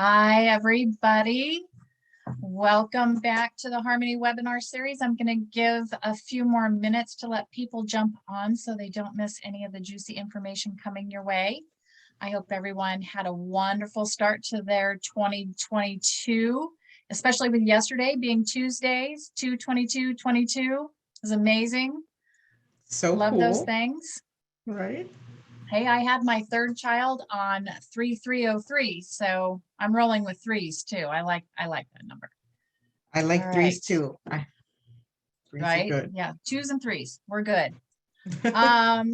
Hi, everybody. Welcome back to the Harmony webinar series. I'm going to give a few more minutes to let people jump on so they don't miss any of the juicy information coming your way. I hope everyone had a wonderful start to their 2022, especially with yesterday being Tuesdays, 2/22/22 is amazing. So Love cool. those things. Right? Hey, I had my third child on 3/3/03, so I'm rolling with threes too. I like that number. I like All threes right. too. Threes Right? are good. Yeah, twos and threes. We're good. Well,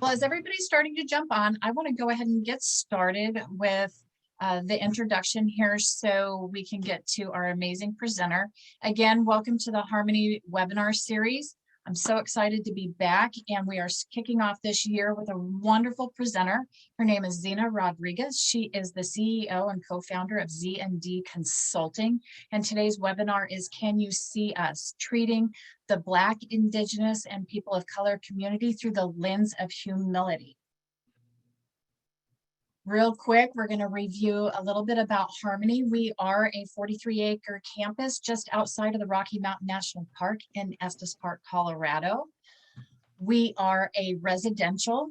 as everybody's starting to jump on, I want to go ahead and get started with the introduction here so we can get to our amazing presenter. Again, welcome to the Harmony webinar series. I'm so excited to be back, and we are kicking off this year with a wonderful presenter. Her name is Zina Rodriguez. She is the CEO and co-founder of Z&D Consulting, and today's webinar is Can You See Us? Treating the Black, Indigenous, and people of color community through the lens of humility. Real quick, we're going to review a little bit about Harmony. We are a 43-acre campus just outside of the Rocky Mountain National Park in Estes Park, Colorado. We are a residential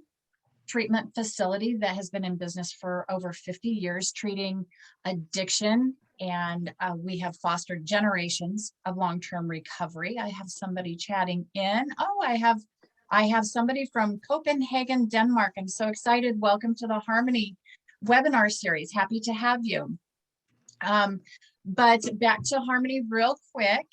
treatment facility that has been in business for over 50 years, treating addiction, and we have fostered generations of long-term recovery. I have somebody chatting in. Oh, I have somebody from Copenhagen, Denmark. I'm so excited. Welcome to the Harmony webinar series. Happy to have you. But back to Harmony real quick.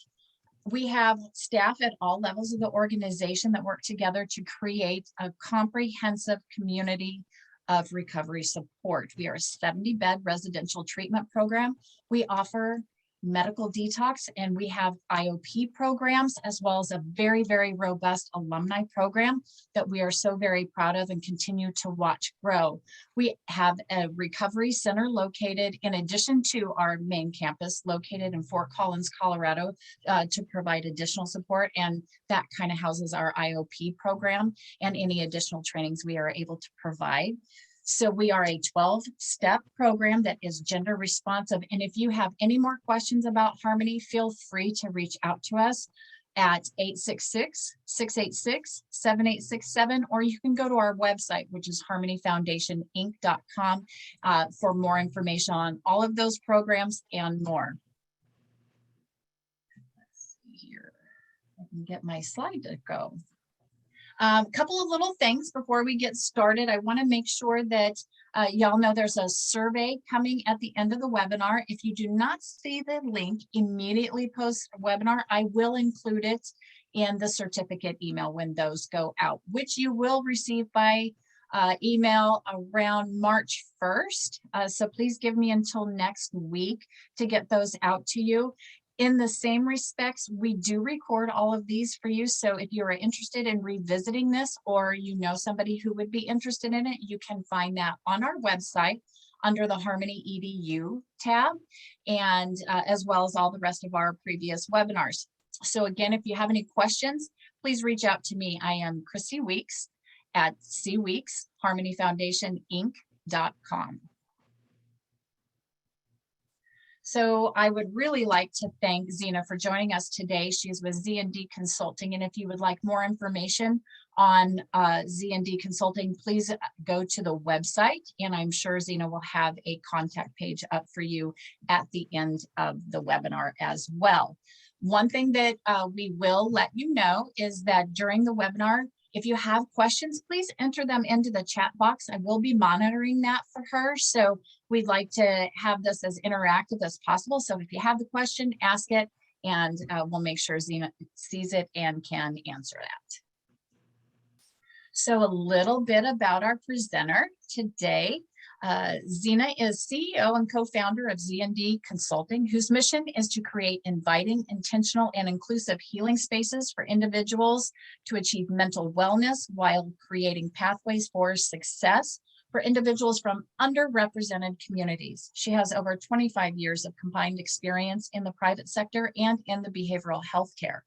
We have staff at all levels of the organization that work together to create a comprehensive community of recovery support. We are a 70-bed residential treatment program. We offer medical detox, and we have IOP programs, as well as a very, very robust alumni program that we are so very proud of and continue to watch grow. We have a recovery center located, in addition to our main campus, located in Fort Collins, Colorado, to provide additional support, and that kind of houses our IOP program and any additional trainings we are able to provide. So we are a 12-step program that is gender responsive. And if you have any more questions about Harmony, feel free to reach out to us at 866-686-7867, or you can go to our website, which is harmonyfoundationinc.com, for more information on all of those programs and more. Let's see here. I can get my slide to go. A couple of little things before we get started. I want to make sure that y'all know there's a survey coming at the end of the webinar. If you do not see the link immediately post webinar, I will include it in the certificate email when those go out, which you will receive by email around March 1st. So please give me until next week to get those out to you. In the same respects, we do record all of these for you. So if you are interested in revisiting this, or you know somebody who would be interested in it, you can find that on our website under the Harmony EDU tab, and as well as all the rest of our previous webinars. So again, if you have any questions, please reach out to me. I am Chrissy Weeks at cweeks harmonyfoundationinc.com. So I would really like to thank Zina for joining us today. She's with Z&D Consulting, and if you would like more information on Z&D Consulting, please go to the website, and I'm sure Zina will have a contact page up for you at the end of the webinar as well. One thing that we will let you know is that during the webinar, if you have questions, please enter them into the chat box. I will be monitoring that for her. So we'd like to have this as interactive as possible. So if you have the question, ask it, and we'll make sure Zina sees it and can answer that. So a little bit about our presenter today. Zina is CEO and co-founder of Z&D Consulting, whose mission is to create inviting, intentional, and inclusive healing spaces for individuals to achieve mental wellness while creating pathways for success for individuals from underrepresented communities. She has over 25 years of combined experience in the private sector and in the behavioral health care.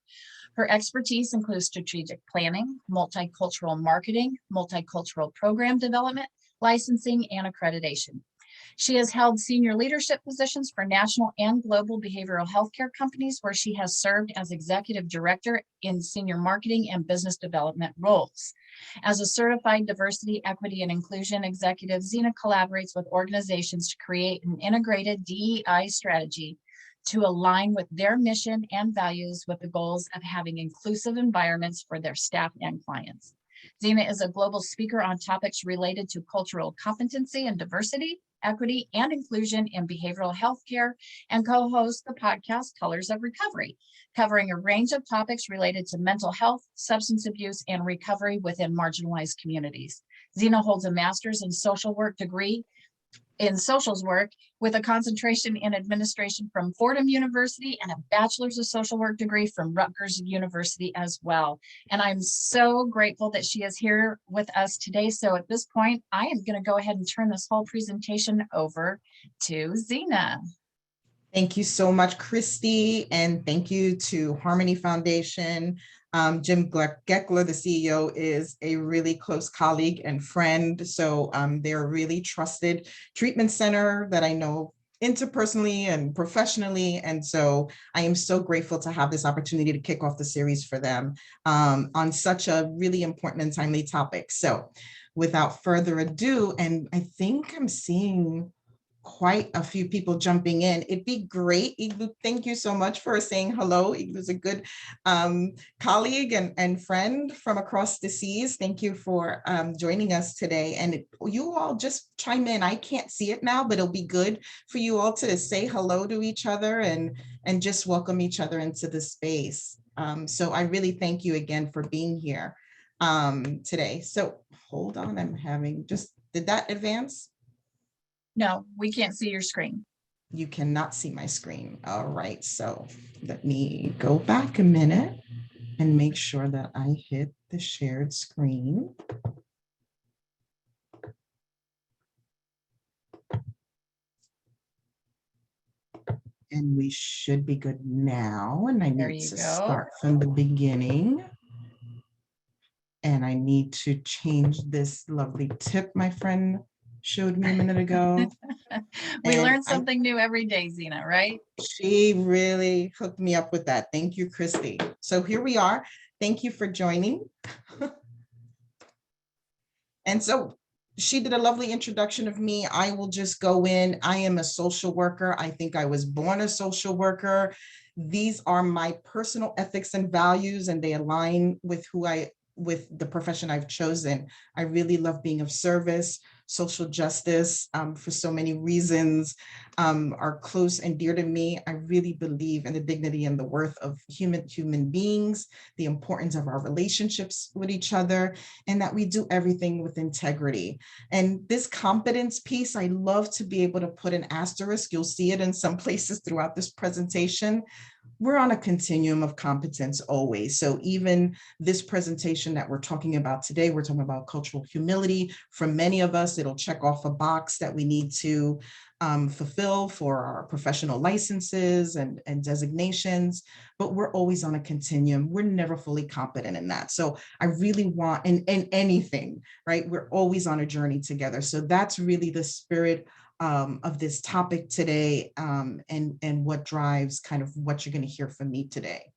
Her expertise includes strategic planning, multicultural marketing, multicultural program development, licensing, and accreditation. She has held senior leadership positions for national and global behavioral healthcare companies, where she has served as executive director in senior marketing and business development roles. As a certified diversity, equity, and inclusion executive, Zena collaborates with organizations to create an integrated DEI strategy to align with their mission and values with the goals of having inclusive environments for their staff and clients. Zena is a global speaker on topics related to cultural competency and diversity, equity, and inclusion in behavioral health care, and co-hosts the podcast Colors of Recovery, covering a range of topics related to mental health, substance abuse, and recovery within marginalized communities. Zena holds a master's in social work degree in socials work with a concentration in administration from Fordham University and a bachelor's of social work degree from Rutgers University as well. And I'm so grateful that she is here with us today. So at this point, I am going to go ahead and turn this whole presentation over to Zena. Thank you so much, Christy, and thank you to Harmony Foundation. Jim Geckler, the CEO, is a really close colleague and friend. So they're a really trusted treatment center that I know interpersonally and professionally. And so I am so grateful to have this opportunity to kick off the series for them on such a really important and timely topic. So without further ado, and I think I'm seeing quite a few people jumping in. It'd be great. Iglu, thank you so much for saying hello. Iglu's a good colleague and friend from across the seas. Thank you for joining us today. And you all just chime in. I can't see it now, but it'll be good for you all to say hello to each other and just welcome each other into the space. So I really thank you again for being here today. So hold on, I'm having did that advance? No, we can't see your screen. You cannot see my screen. All right, so let me go back a minute and make sure that I hit the shared screen. And we should be good now. And I need to start from the beginning. And I need to change this lovely tip my friend showed me a minute ago. We learn something new every day, Zena, right? She really hooked me up with that. Thank you, Christy. So here we are. Thank you for joining. And so she did a lovely introduction of me. I will just go in. I am a social worker. I think I was born a social worker. These are my personal ethics and values, and they align with with the profession I've chosen. I really love being of service. Social justice, for so many reasons, are close and dear to me. I really believe in the dignity and the worth of human beings, the importance of our relationships with each other, and that we do everything with integrity. And this competence piece, I love to be able to put an asterisk. You'll see it in some places throughout this presentation. We're on a continuum of competence always. So even this presentation that we're talking about today, we're talking about cultural humility. For many of us, it'll check off a box that we need to fulfill for our professional licenses and designations, but we're always on a continuum. We're never fully competent in that. So I really want, in anything, right? We're always on a journey together. So that's really the spirit of this topic today, and what drives kind of what you're going to hear from me today.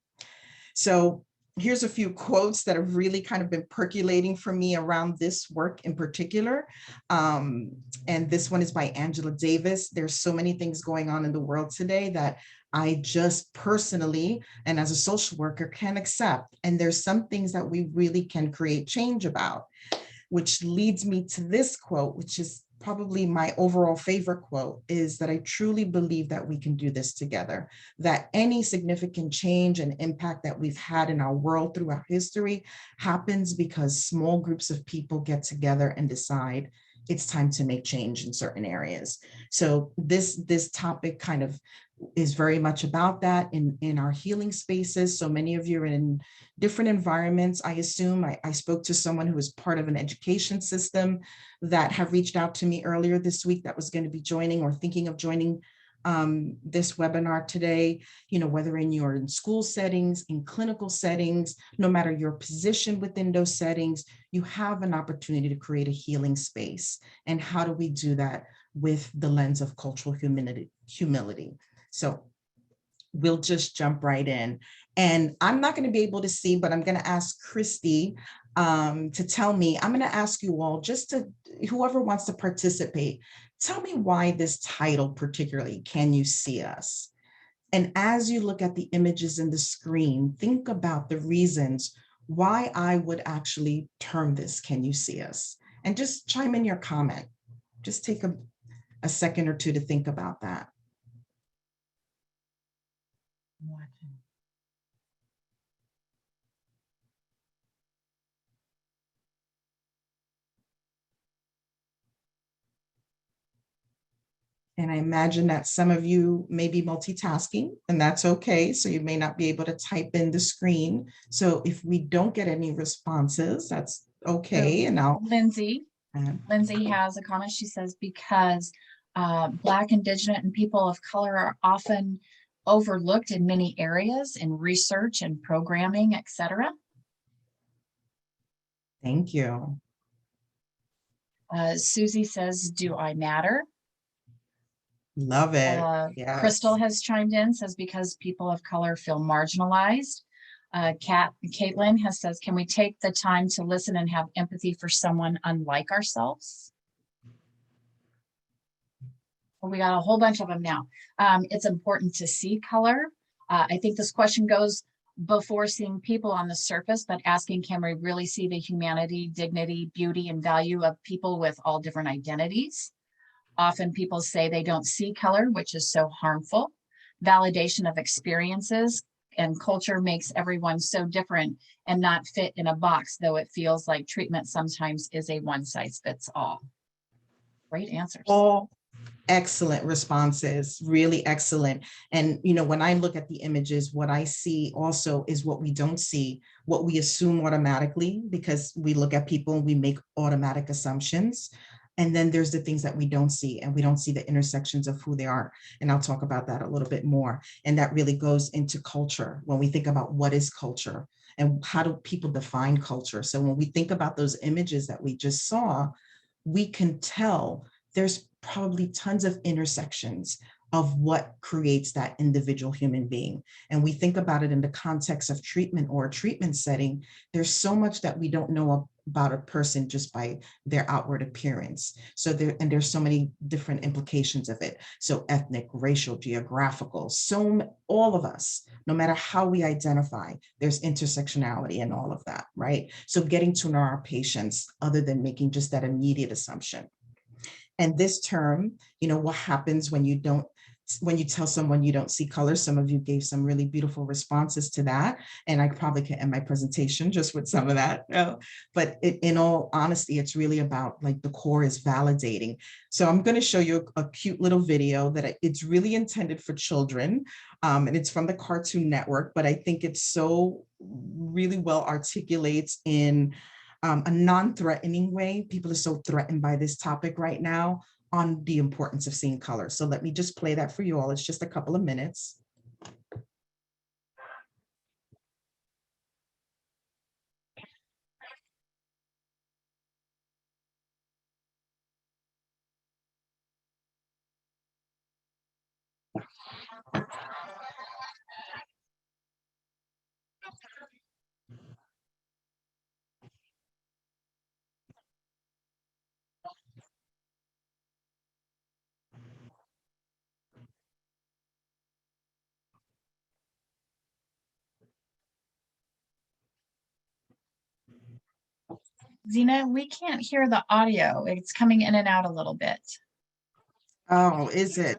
So here's a few quotes that have really kind of been percolating for me around this work in particular. And this one is by Angela Davis. There's so many things going on in the world today that I just personally, and as a social worker, can accept. And there's some things that we really can create change about, which leads me to this quote, which is probably my overall favorite quote, is that I truly believe that we can do this together, that any significant change and impact that we've had in our world throughout history happens because small groups of people get together and decide it's time to make change in certain areas. So this topic kind of is very much about that in our healing spaces. So many of you are in different environments. I assume I spoke to someone who is part of an education system that have reached out to me earlier this week that was going to be joining or thinking of joining this webinar today, whether you're in school settings, in clinical settings, no matter your position within those settings, you have an opportunity to create a healing space. And how do we do that? With the lens of cultural humility. So we'll just jump right in. And I'm not going to be able to see, but I'm going to ask Christy to tell me. I'm going to ask you all, just to, whoever wants to participate, tell me why this title particularly, Can You See Us? And as you look at the images in the screen, think about the reasons why I would actually term this Can You See Us? And just chime in your comment. Just take a second or two to think about that. And I imagine that some of you may be multitasking, and that's okay. So you may not be able to type in the screen. So if we don't get any responses, that's okay. So, and I'll Lindsay has a comment. She says, because Black, Indigenous, and people of color are often overlooked in many areas in research and programming, etc. Thank you. Susie says, do I matter? Love it. Yes. Crystal has chimed in, says, because people of color feel marginalized. Caitlin says, can we take the time to listen and have empathy for someone unlike ourselves? Well, we got a whole bunch of them now. It's important to see color. I think this question goes before seeing people on the surface, but asking, can we really see the humanity, dignity, beauty, and value of people with all different identities? Often people say they don't see color, which is so harmful. Validation of experiences and culture makes everyone so different and not fit in a box, though it feels like treatment sometimes is a one size fits all. Great answers. All excellent responses, really excellent. And, when I look at the images, what I see also is what we don't see, what we assume automatically, because we look at people and we make automatic assumptions. And then there's the things that we don't see, and we don't see the intersections of who they are. And I'll talk about that a little bit more. And that really goes into culture when we think about what is culture and how do people define culture. So when we think about those images that we just saw, we can tell there's probably tons of intersections of what creates that individual human being. And we think about it in the context of treatment or a treatment setting. There's so much that we don't know about a person just by their outward appearance. So there's so many different implications of it. So ethnic, racial, geographical, all of us, no matter how we identify, there's intersectionality in all of that, right? So getting to know our patients other than making just that immediate assumption. And this term, what happens when you tell someone you don't see color. Some of you gave some really beautiful responses to that. And I probably can end my presentation just with some of that. But in all honesty, it's really about the core is validating. So I'm going to show you a cute little video that it's really intended for children. And it's from the Cartoon Network, but I think it so really well articulates in a non-threatening way. People are so threatened by this topic right now on the importance of seeing color. So let me just play that for you all. It's just a couple of minutes. Zena, we can't hear the audio. It's coming in and out a little bit. Oh, is it?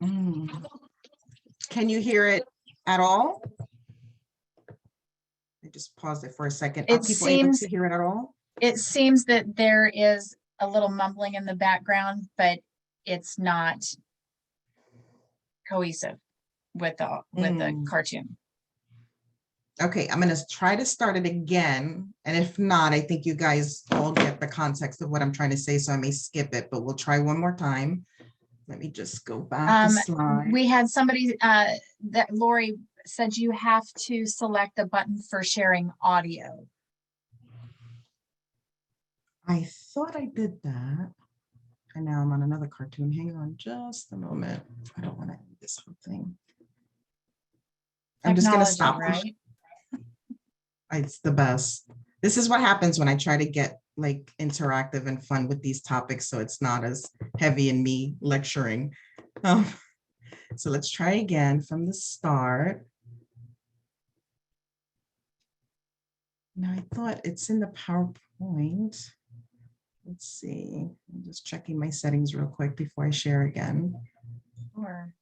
Can you hear it at all? I just paused it for a second. Are people able to hear it at all? It seems that there is a little mumbling in the background, but it's not cohesive with the cartoon. Okay, I'm going to try to start it again. And if not, I think you guys all get the context of what I'm trying to say, so I may skip it, but we'll try one more time. let me just go back a slide. We had somebody that Lori said you have to select the button for sharing audio. I thought I did that. And now I'm on another cartoon. Hang on just a moment. I don't want to end this whole thing. I'm just going to stop. Right? It's the best. This is what happens when I try to get like interactive and fun with these topics, so it's not as heavy in me lecturing. So let's try again from the start. Now I thought it's in the PowerPoint. Let's see. I'm just checking my settings real quick before I share again. Sure.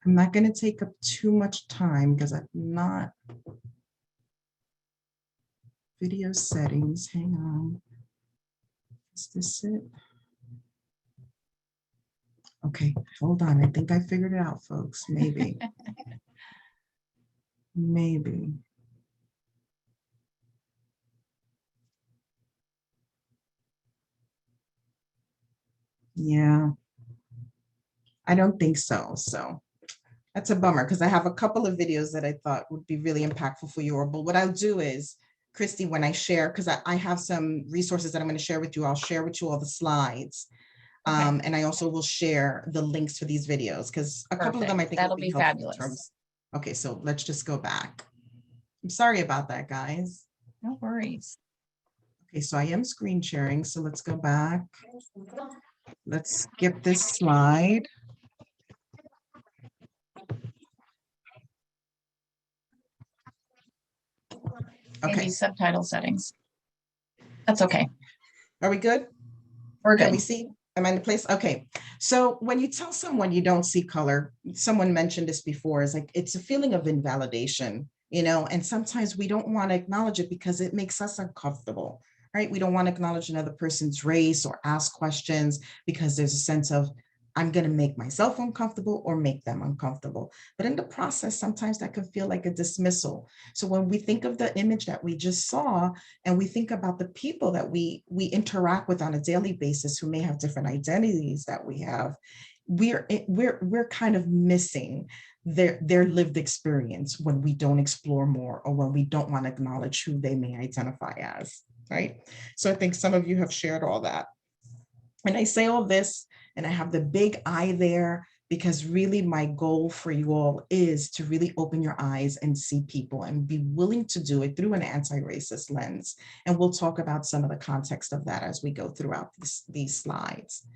I'm not going to take up too much time because I'm not video settings. Hang on. Is this it? Okay, hold on. I think I figured it out, folks. Maybe. Maybe. Yeah, I don't think so. So that's a bummer because I have a couple of videos that I thought would be really impactful for you all. But what I'll do is, Christy, when I share, because I have some resources that I'm going to share with you, I'll share with you all the slides. Okay. And I also will share the links for these videos because a couple of them I think that'll be fabulous. Okay, so let's just go back. I'm sorry about that, guys. No worries. Okay, so I am screen sharing, so let's go back. Let's skip this slide. Okay. Maybe subtitle settings. That's okay. Are we good? We're good. Can we see? Am I in the place? Okay. So when you tell someone you don't see color, someone mentioned this before, is like, it's a feeling of invalidation, you know, and sometimes we don't want to acknowledge it because it makes us uncomfortable, right? We don't want to acknowledge another person's race or ask questions because there's a sense of, I'm going to make myself uncomfortable or make them uncomfortable. But in the process, sometimes that can feel like a dismissal. So when we think of the image that we just saw, and we think about the people that we interact with on a daily basis who may have different identities that we have, we're kind of missing their lived experience when we don't explore more or when we don't want to acknowledge who they may identify as, right? So I think some of you have shared all that. And I say all this, and I have the big I there because really my goal for you all is to really open your eyes and see people and be willing to do it through an anti-racist lens. And we'll talk about some of the context of that as we go throughout these slides.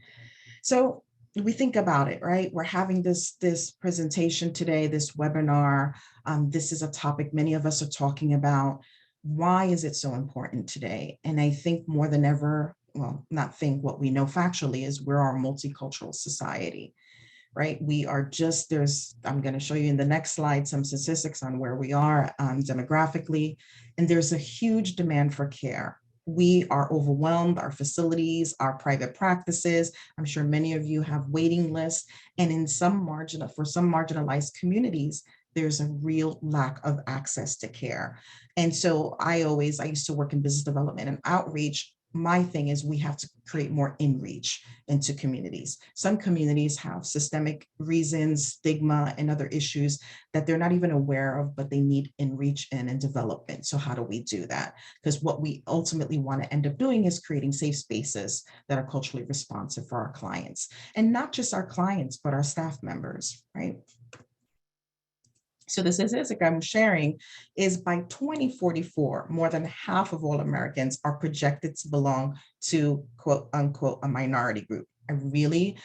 So we think about it, right? We're having this presentation today, this webinar. This is a topic many of us are talking about. Why is it so important today? And I think more than ever, well, not think, what we know factually is we're our multicultural society, right? We are just, I'm going to show you in the next slide some statistics on where we are demographically, and there's a huge demand for care. We are overwhelmed, our facilities, our private practices. I'm sure many of you have waiting lists, and in for some marginalized communities, there's a real lack of access to care. And so I used to work in business development and outreach. My thing is we have to create more in-reach into communities. Some communities have systemic reasons, stigma, and other issues that they're not even aware of, but they need in-reach and development. So how do we do that? Because what we ultimately want to end up doing is creating safe spaces that are culturally responsive for our clients. And not just our clients, but our staff members, right? So the statistic I'm sharing is by 2044, more than half of all Americans are projected to belong to quote unquote a minority group. I really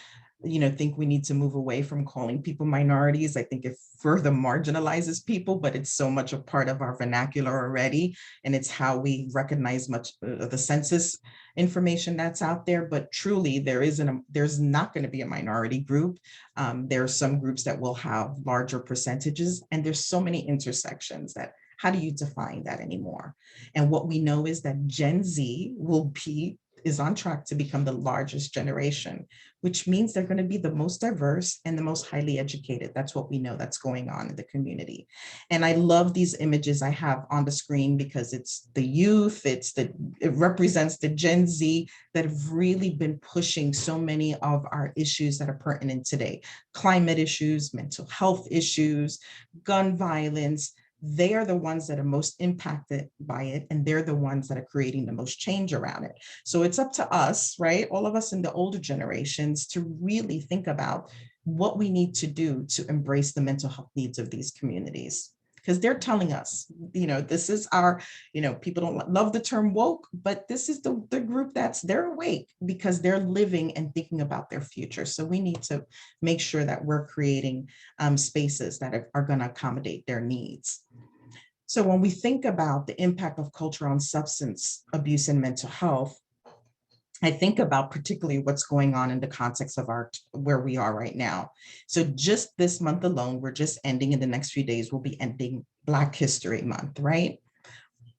think we need to move away from calling people minorities. I think it further marginalizes people, but it's so much a part of our vernacular already. And it's how we recognize much of the census information that's out there. But truly, there's not going to be a minority group. There are some groups that will have larger percentages, and there's so many intersections that how do you define that anymore? And what we know is that Gen Z is on track to become the largest generation, which means they're going to be the most diverse and the most highly educated. That's what we know that's going on in the community. And I love these images I have on the screen because it's the youth, it represents the Gen Z that have really been pushing so many of our issues that are pertinent today. Climate issues, mental health issues, gun violence. They are the ones that are most impacted by it, and they're the ones that are creating the most change around it. So it's up to us, right? All of us in the older generations to really think about what we need to do to embrace the mental health needs of these communities. Because they're telling us, this is our, people don't love the term woke, but this is the group they're awake because they're living and thinking about their future. So we need to make sure that we're creating spaces that are going to accommodate their needs. So when we think about the impact of culture on substance abuse and mental health, I think about particularly what's going on in the context of where we are right now. So just this month alone, we're just ending in the next few days, we'll be ending Black History Month, right?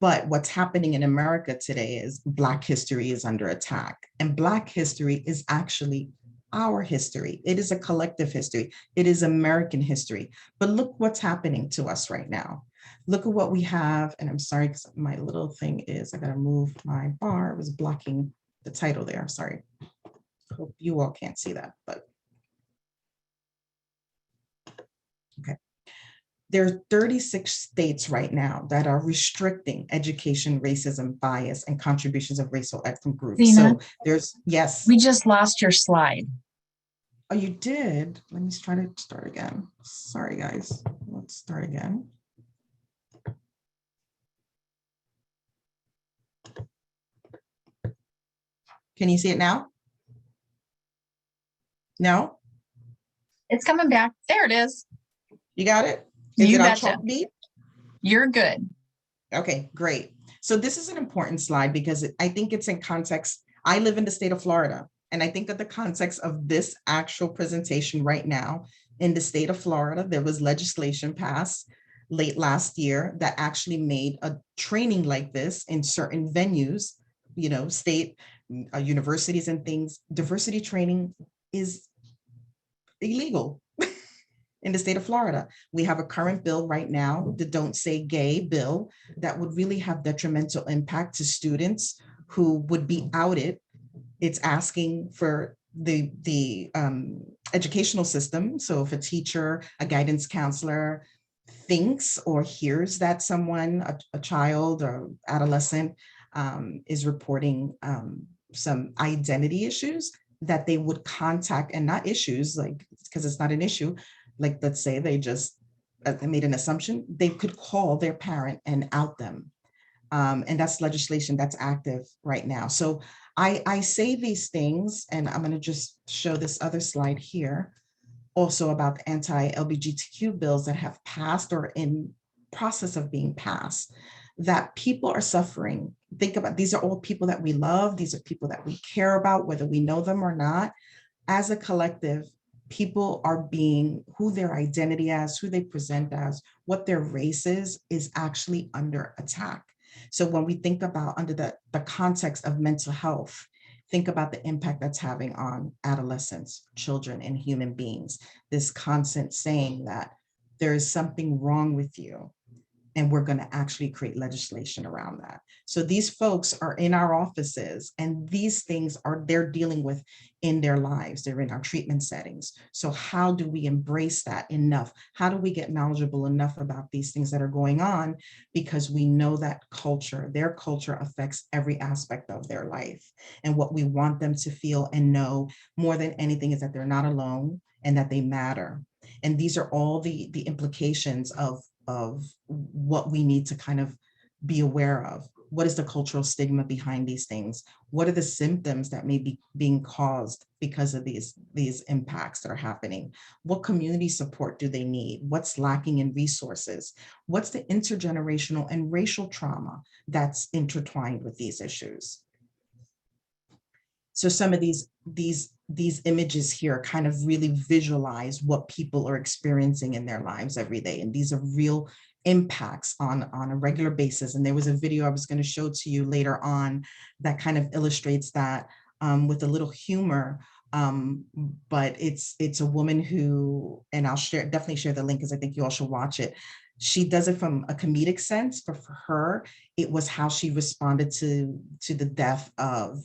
But what's happening in America today is Black history is under attack. And Black history is actually our history. It is a collective history. It is American history. But look what's happening to us right now. Look at what we have. And I'm sorry, because my little thing is, I got to move my bar. It was blocking the title there. Sorry. Hope you all can't see that, but okay. There are 36 states right now that are restricting education, racism, bias, and contributions of racial ethnic groups. Zena, So yes. we just lost your slide. Oh, you did? Let me try to start again. Sorry, guys. Let's start again. Can you see it now? No? It's coming back. There it is. You got it? Is it on chalkbeat? You're good. Okay, great. So this is an important slide because I think it's in context. I live in the state of Florida, and I think of the context of this actual presentation right now. In the state of Florida, there was legislation passed late last year that actually made a training like this in certain venues, state universities and things. Diversity training is illegal in the state of Florida. We have a current bill right now, the Don't Say Gay bill, that would really have detrimental impact to students who would be outed. It's asking for the educational system. So if a teacher, a guidance counselor thinks or hears that someone, a child or adolescent is reporting some identity issues, that they would contact, and not issues, like, because it's not an issue, like let's say they just made an assumption, they could call their parent and out them. And that's legislation that's active right now. So I say these things, and I'm going to just show this other slide here, also about the anti-LGBTQ bills that have passed or in process of being passed, that people are suffering. Think about, these are all people that we love. These are people that we care about, whether we know them or not. As a collective, people are being, who their identity as, who they present as, what their race is actually under attack. So when we think about under the context of mental health, think about the impact that's having on adolescents, children, and human beings. This constant saying that there is something wrong with you, and we're going to actually create legislation around that. So these folks are in our offices, and these things they're dealing with in their lives. They're in our treatment settings. So how do we embrace that enough? How do we get knowledgeable enough about these things that are going on? Because we know that their culture affects every aspect of their life. And what we want them to feel and know more than anything is that they're not alone and that they matter. And these are all the implications of what we need to kind of be aware of. What is the cultural stigma behind these things? What are the symptoms that may be being caused because of these impacts that are happening? What community support do they need? What's lacking in resources? What's the intergenerational and racial trauma that's intertwined with these issues? So some of these images here kind of really visualize what people are experiencing in their lives every day. And these are real impacts on a regular basis. And there was a video I was going to show to you later on that kind of illustrates that with a little humor. But it's a woman who, and I'll definitely share the link because I think you all should watch it. She does it from a comedic sense, but for her, it was how she responded to the death of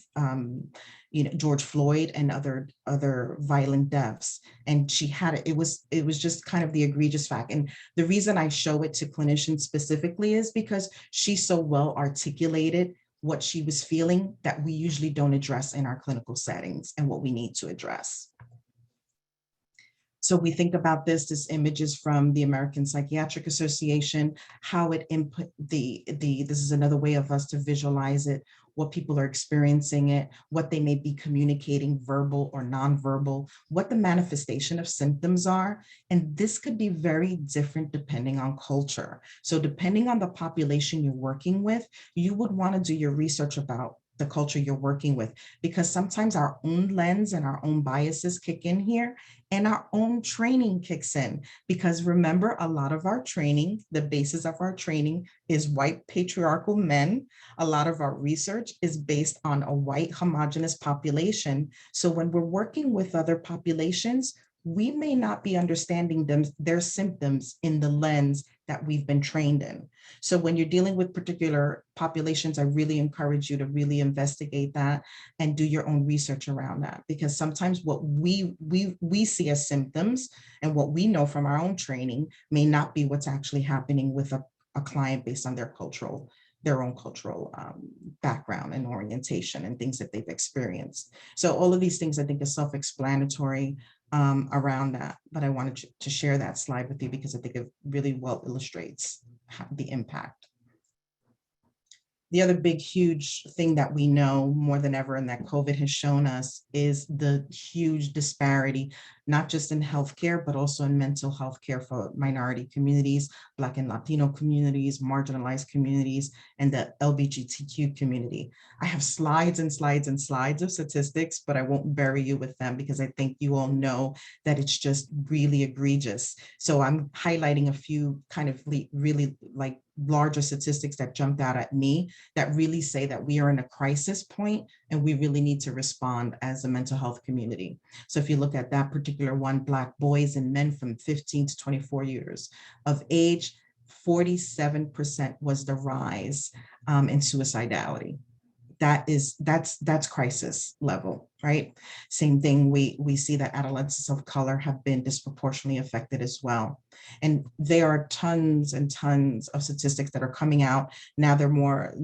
George Floyd and other violent deaths. And she had it was just kind of the egregious fact. And the reason I show it to clinicians specifically is because she so well articulated what she was feeling that we usually don't address in our clinical settings and what we need to address. So we think about this image is from the American Psychiatric Association, how it input this is another way of us to visualize it, what people are experiencing it, what they may be communicating, verbal or nonverbal, what the manifestation of symptoms are. And this could be very different depending on culture. So depending on the population you're working with, you would want to do your research about the culture you're working with, because sometimes our own lens and our own biases kick in here and our own training kicks in. Because remember, a lot of our training, the basis of our training is white patriarchal men. A lot of our research is based on a white homogeneous population. So when we're working with other populations, we may not be understanding their symptoms in the lens that we've been trained in. So when you're dealing with particular populations, I really encourage you to really investigate that and do your own research around that, because sometimes what we see as symptoms and what we know from our own training may not be what's actually happening with a client based on their own cultural background and orientation and things that they've experienced. So all of these things I think are self-explanatory around that, but I wanted to share that slide with you because I think it really well illustrates the impact. The other big, huge thing that we know more than ever and that COVID has shown us is the huge disparity, not just in healthcare, but also in mental health care for minority communities, Black and Latino communities, marginalized communities, and the LGBTQ community. I have slides and slides and slides of statistics, but I won't bury you with them because I think you all know that it's just really egregious. So I'm highlighting a few kind of really like larger statistics that jumped out at me that really say that we are in a crisis point and we really need to respond as a mental health community. So if you look at that particular one, Black boys and men from 15 to 24 years of age, 47% was the rise in suicidality. That's crisis level, right? Same thing, we see that adolescents of color have been disproportionately affected as well. And there are tons and tons of statistics that are coming out. Now that we're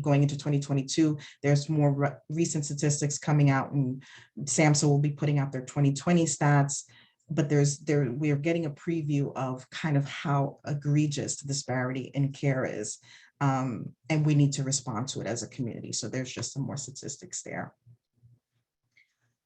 going into 2022, there's more recent statistics coming out, and SAMHSA will be putting out their 2020 stats. But we are getting a preview of kind of how egregious the disparity in care is. And we need to respond to it as a community. So there's just some more statistics there.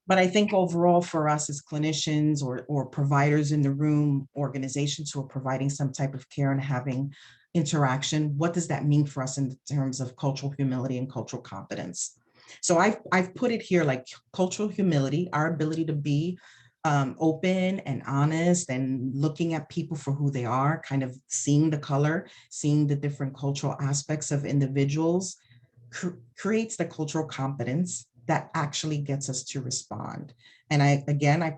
But I think overall for us as clinicians or providers in the room, organizations who are providing some type of care and having interaction, what does that mean for us in terms of cultural humility and cultural competence? So I've put it here like cultural humility, our ability to be open and honest and looking at people for who they are, kind of seeing the color, seeing the different cultural aspects of individuals, creates the cultural competence that actually gets us to respond. And I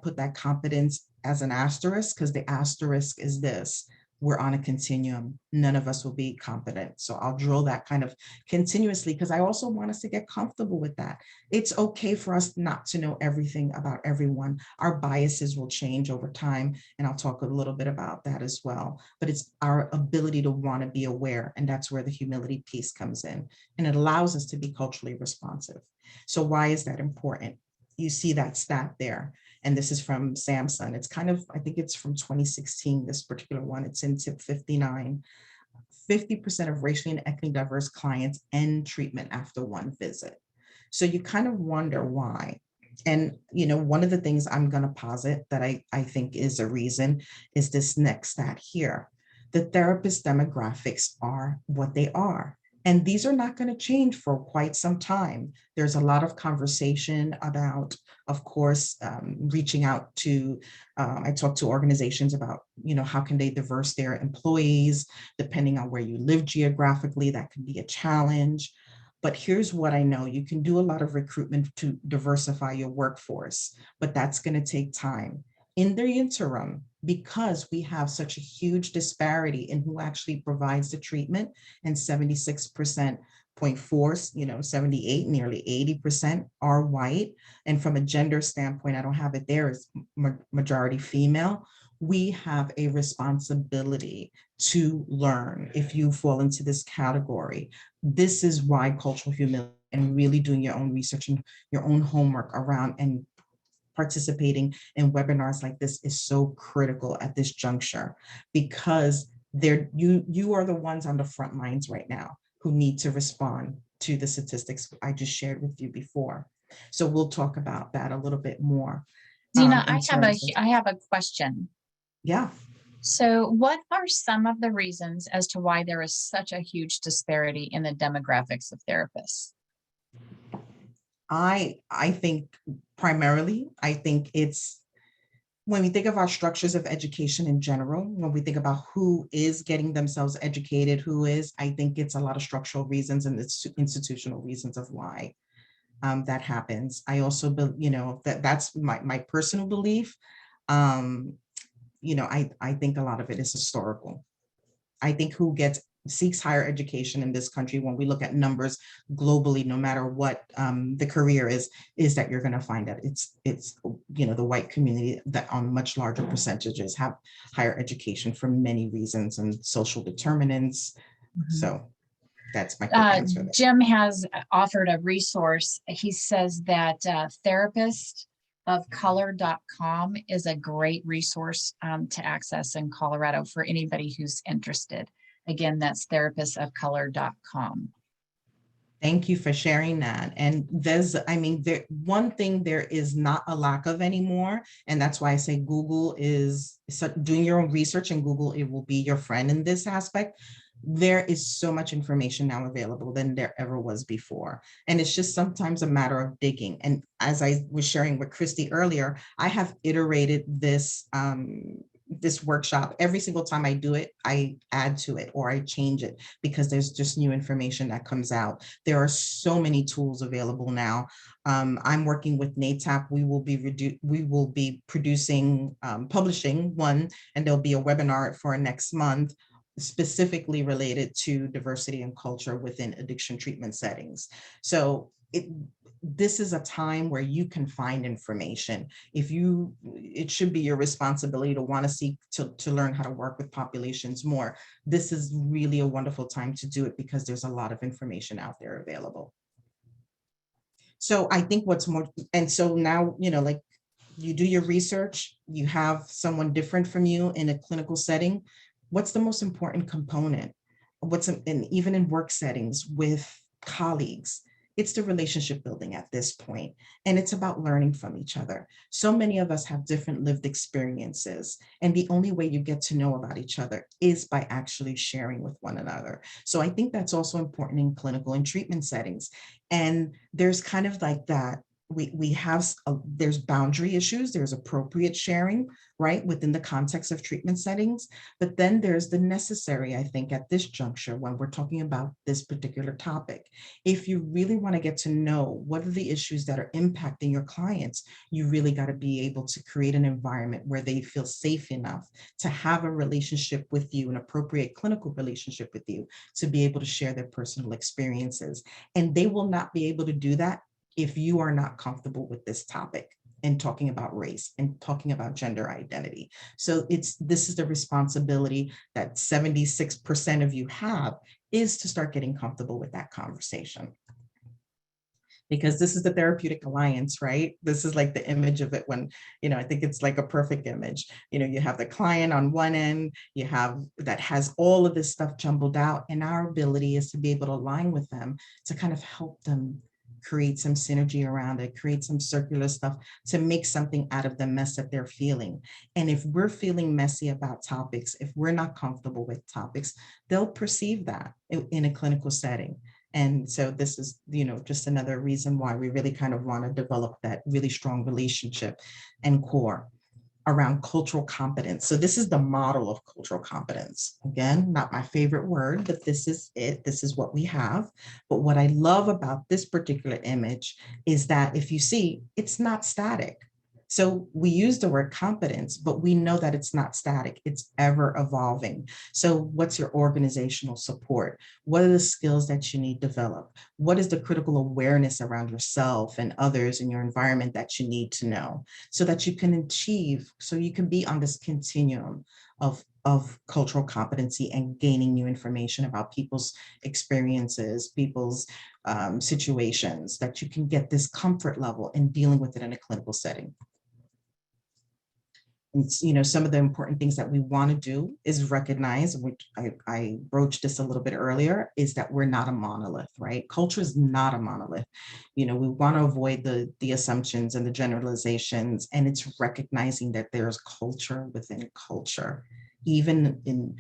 put that competence as an asterisk because the asterisk is this: we're on a continuum. None of us will be competent. So I'll drill that kind of continuously because I also want us to get comfortable with that. It's okay for us not to know everything about everyone. Our biases will change over time. And I'll talk a little bit about that as well. But it's our ability to want to be aware. And that's where the humility piece comes in. And it allows us to be culturally responsive. So why is that important? You see that stat there. And this is from SAMHSA. And it's kind of, I think it's from 2016, this particular one. It's in tip 59. 50% of racially and ethnically diverse clients end treatment after one visit. So you kind of wonder why. And, one of the things I'm going to posit that I think is a reason is this next stat here. The therapist demographics are what they are. And these are not going to change for quite some time. There's a lot of conversation about, of course, reaching out to, I talk to organizations about, how can they diverse their employees, depending on where you live geographically, that can be a challenge. But here's what I know, you can do a lot of recruitment to diversify your workforce, but that's going to take time. In the interim, because we have such a huge disparity in who actually provides the treatment, and 76.4, 78, nearly 80% are white. And from a gender standpoint, I don't have it there, is majority female. We have a responsibility to learn if you fall into this category. This is why cultural humility and really doing your own research and your own homework around and participating in webinars like this is so critical at this juncture, because you are the ones on the front lines right now who need to respond to the statistics I just shared with you before. So we'll talk about that a little bit more. Dina, In terms of, I have a question. yeah. So what are some of the reasons as to why there is such a huge disparity in the demographics of therapists? I think primarily, I think it's when we think of our structures of education in general, when we think about who is getting themselves educated, I think it's a lot of structural reasons and it's institutional reasons of why that happens. I also, that's my personal belief. I think a lot of it is historical. I think who seeks higher education in this country, when we look at numbers globally, no matter what the career is that you're going to find that it's the white community that on much larger percentages have higher education for many reasons and social determinants. Mm-hmm. So that's my quick answer there. Jim has offered a resource. He says that therapistofcolor.com is a great resource to access in Colorado for anybody who's interested. Again, that's therapistofcolor.com. Thank you for sharing that. And one thing there is not a lack of anymore, and that's why I say Google is doing your own research, and Google, it will be your friend in this aspect. There is so much information now available than there ever was before. And it's just sometimes a matter of digging. And as I was sharing with Christy earlier, I have iterated this workshop. Every single time I do it, I add to it or I change it because there's just new information that comes out. There are so many tools available now. I'm working with NATAP. We will be publishing one, and there'll be a webinar for next month specifically related to diversity and culture within addiction treatment settings. So this is a time where you can find information. It should be your responsibility to want to seek to learn how to work with populations more. This is really a wonderful time to do it because there's a lot of information out there available. So I think what's more, and so now, like you do your research, you have someone different from you in a clinical setting. What's the most important component? And even in work settings with colleagues, it's the relationship building at this point, and it's about learning from each other. So many of us have different lived experiences, and the only way you get to know about each other is by actually sharing with one another. So I think that's also important in clinical and treatment settings. And there's kind of like that. There's boundary issues, there's appropriate sharing, right, within the context of treatment settings. But then there's the necessary, I think, at this juncture when we're talking about this particular topic. If you really want to get to know what are the issues that are impacting your clients, you really got to be able to create an environment where they feel safe enough to have a relationship with you, an appropriate clinical relationship with you, to be able to share their personal experiences. And they will not be able to do that if you are not comfortable with this topic and talking about race and talking about gender identity. So this is the responsibility that 76% of you have, is to start getting comfortable with that conversation. because this is the therapeutic alliance, right? This is like the image of it when, I think it's like a perfect image. You have the client on one end, you have that has all of this stuff jumbled out, and our ability is to be able to align with them to kind of help them create some synergy around it, create some circular stuff to make something out of the mess that they're feeling. And if we're feeling messy about topics, if we're not comfortable with topics, they'll perceive that in a clinical setting. And so this is, just another reason why we really kind of want to develop that really strong relationship and core around cultural competence. So this is the model of cultural competence. Again, not my favorite word, but this is it. This is what we have. But what I love about this particular image is that if you see, it's not static. So we use the word competence, but we know that it's not static, it's ever evolving. So what's your organizational support? What are the skills that you need developed? What is the critical awareness around yourself and others in your environment that you need to know so that you can achieve, so you can be on this continuum of cultural competency and gaining new information about people's experiences, people's situations, that you can get this comfort level in dealing with it in a clinical setting. And, some of the important things that we want to do is recognize, which I broached this a little bit earlier, is that we're not a monolith, right? Culture is not a monolith. We want to avoid the assumptions and the generalizations, and it's recognizing that there's culture within culture. Even in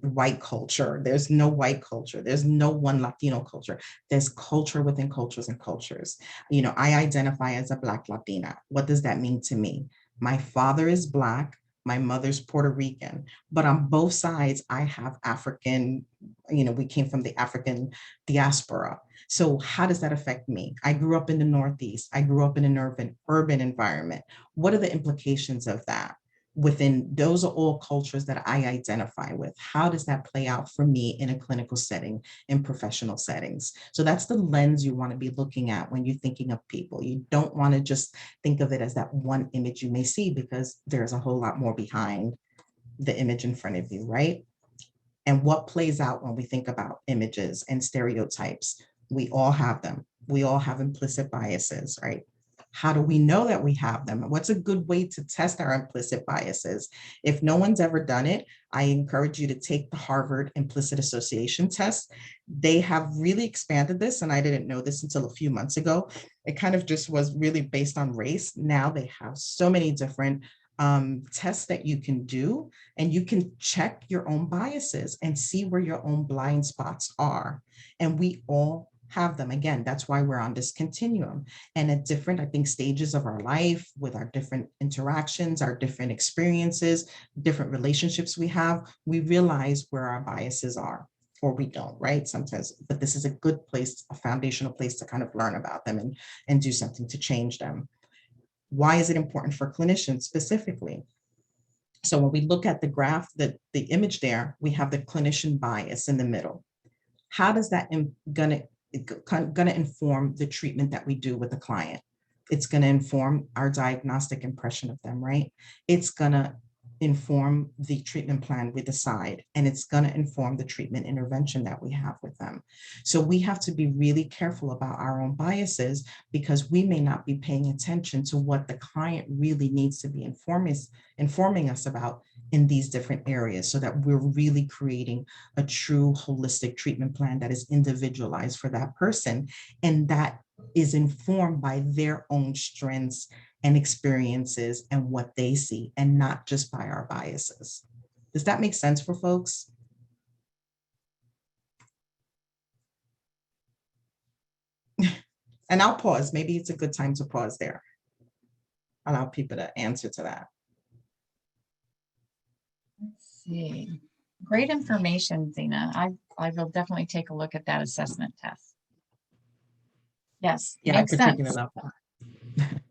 white culture, there's no white culture. There's no one Latino culture. There's culture within cultures and cultures. I identify as a Black Latina. What does that mean to me? My father is Black, my mother's Puerto Rican, but on both sides, I have African, we came from the African diaspora. So how does that affect me? I grew up in the Northeast. I grew up in an urban environment. What are the implications of that? Within those are all cultures that I identify with. How does that play out for me in a clinical setting, in professional settings? So that's the lens you want to be looking at when you're thinking of people. You don't want to just think of it as that one image you may see, because there's a whole lot more behind the image in front of you, right? And what plays out when we think about images and stereotypes? We all have them. We all have implicit biases, right? How do we know that we have them? What's a good way to test our implicit biases? If no one's ever done it, I encourage you to take the Harvard Implicit Association test. They have really expanded this, and I didn't know this until a few months ago. It kind of just was really based on race. Now they have so many different tests that you can do, and you can check your own biases and see where your own blind spots are. And we all have them. Again, that's why we're on this continuum, and at different, I think, stages of our life, with our different interactions, our different experiences, different relationships we have, we realize where our biases are, or we don't, right? Sometimes, but this is a good place, a foundational place to kind of learn about them and do something to change them. Why is it important for clinicians specifically? So when we look at the graph, the image there, we have the clinician bias in the middle. How does that gonna inform the treatment that we do with the client? It's gonna inform our diagnostic impression of them, right? It's gonna inform the treatment plan we decide, and it's going to inform the treatment intervention that we have with them. So we have to be really careful about our own biases, because we may not be paying attention to what the client really needs to be informing us about in these different areas, so that we're really creating a true holistic treatment plan that is individualized for that person, and that is informed by their own strengths and experiences and what they see, and not just by our biases. Does that make sense for folks? And I'll pause. Maybe it's a good time to pause there. Allow people to answer to that. Let's see. Great information, Zena. I will definitely take a look at that assessment test. Yes, Yeah, makes I particularly sense. love that.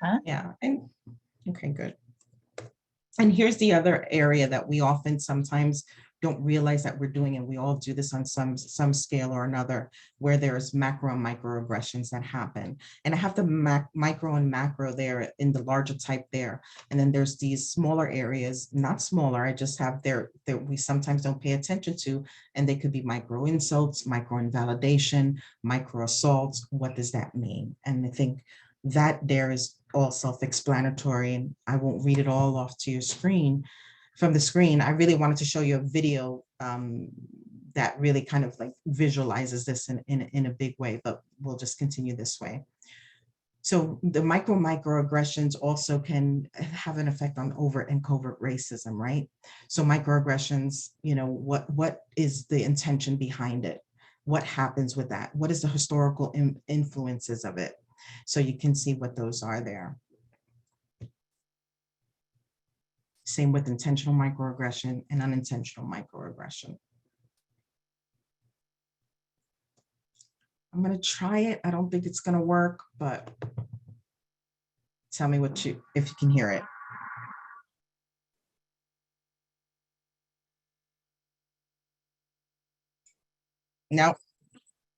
Huh? Yeah, and okay, good. And here's the other area that we often sometimes don't realize that we're doing, and we all do this on some scale or another, where there's macro and microaggressions that happen. And I have the micro and macro there in the larger type there. And then there's these smaller areas, not smaller, I just have there that we sometimes don't pay attention to, and they could be micro insults, micro invalidation, micro assaults. What does that mean? And I think that there is all self-explanatory, and I won't read it all off to your screen. From the screen, I really wanted to show you a video that really kind of like visualizes this in a big way, but we'll just continue this way. So the microaggressions also can have an effect on overt and covert racism, right? So microaggressions, you know, what is the intention behind it? What happens with that? What is the historical influences of it? So you can see what those are there. Same with intentional microaggression and unintentional microaggression. I'm going to try it. I don't think it's going to work, but tell me if you can hear it. No.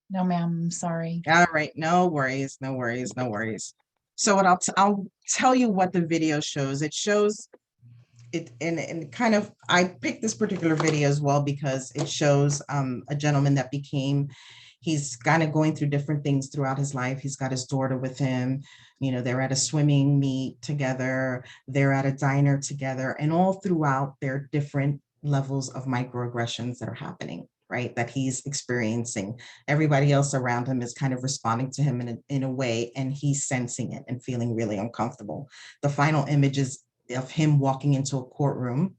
No, ma'am, I'm sorry. All right, no worries, no worries, no worries. So what I'll tell you what the video shows. It shows it and kind of, I picked this particular video as well because it shows a gentleman that he's kind of going through different things throughout his life. He's got his daughter with him, you know, they're at a swimming meet together, they're at a diner together, and all throughout there are different levels of microaggressions that are happening, right, that he's experiencing. Everybody else around him is kind of responding to him in a way, and he's sensing it and feeling really uncomfortable. The final image is of him walking into a courtroom,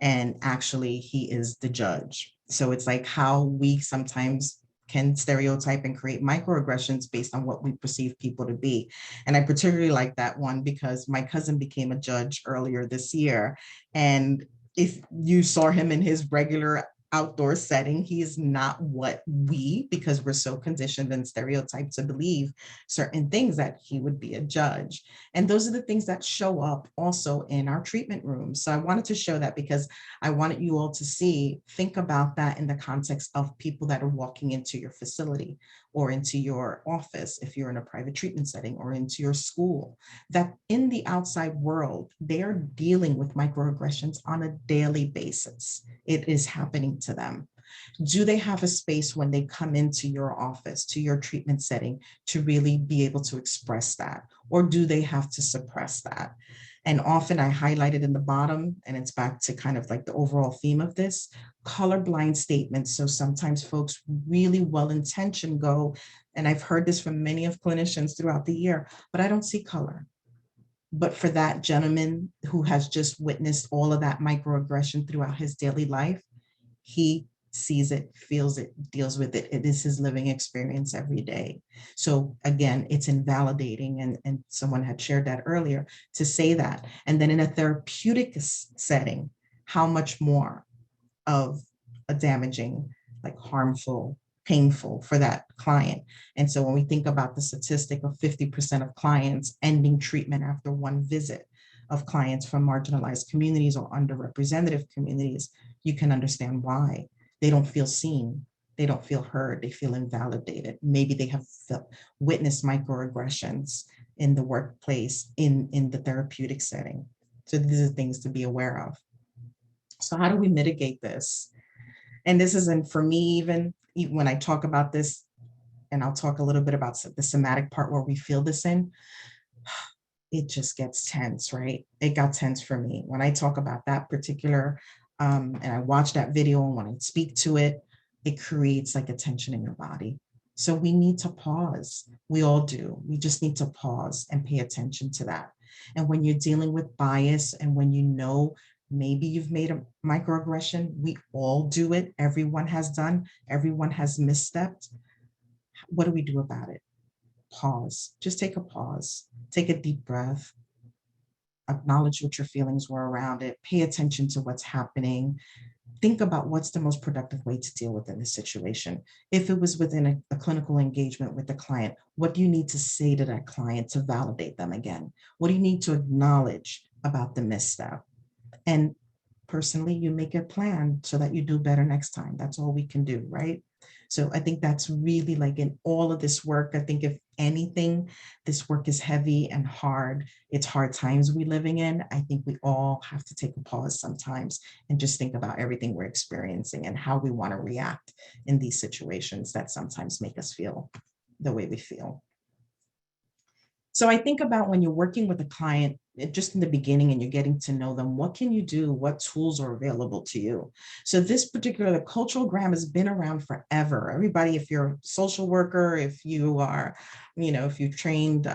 and actually he is the judge. So it's like how we sometimes can stereotype and create microaggressions based on what we perceive people to be. And I particularly like that one because my cousin became a judge earlier this year. And if you saw him in his regular outdoor setting, he is not what we, because we're so conditioned and stereotyped to believe certain things, that he would be a judge. And those are the things that show up also in our treatment rooms. So I wanted to show that because I wanted you all to think about that in the context of people that are walking into your facility or into your office, if you're in a private treatment setting, or into your school, that in the outside world, they're dealing with microaggressions on a daily basis. It is happening to them. Do they have a space when they come into your office, to your treatment setting, to really be able to express that? Or do they have to suppress that? And often I highlighted in the bottom, and it's back to kind of like the overall theme of this, colorblind statements. So sometimes folks really well-intentioned go, and I've heard this from many of clinicians throughout the year, but I don't see color. But for that gentleman who has just witnessed all of that microaggression throughout his daily life, he sees it, feels it, deals with it. It is his living experience every day. So again, it's invalidating, and someone had shared that earlier, to say that. And then in a therapeutic setting, how much more of a damaging, like harmful, painful for that client. And so when we think about the statistic of 50% of clients ending treatment after one visit, of clients from marginalized communities or underrepresented communities, you can understand why. They don't feel seen, they don't feel heard, they feel invalidated. Maybe they have witnessed microaggressions in the workplace, in the therapeutic setting. So these are things to be aware of. So how do we mitigate this? And this isn't for me, even when I talk about this, and I'll talk a little bit about the somatic part where we feel this in, it just gets tense, right? It got tense for me when I talk about that particular, and I watch that video, and when I speak to it, it creates like a tension in your body. So we need to pause. We all do. We just need to pause and pay attention to that. And when you're dealing with bias, and when you know maybe you've made a microaggression, we all do it. Everyone has done, everyone has misstepped. What do we do about it? Pause. Just take a pause. Take a deep breath. Acknowledge what your feelings were around it. Pay attention to what's happening. Think about what's the most productive way to deal with in this situation. If it was within a clinical engagement with the client, what do you need to say to that client to validate them again? What do you need to acknowledge about the misstep? And personally, you make a plan so that you do better next time. That's all we can do, right? So I think that's really like in all of this work, I think if anything, this work is heavy and hard. It's hard times we're living in. I think we all have to take a pause sometimes and just think about everything we're experiencing and how we want to react in these situations that sometimes make us feel the way we feel. So I think about when you're working with a client, just in the beginning and you're getting to know them, what can you do? What tools are available to you? So this particular, the cultural gram has been around forever. Everybody, if you're a social worker, if you are, if you've trained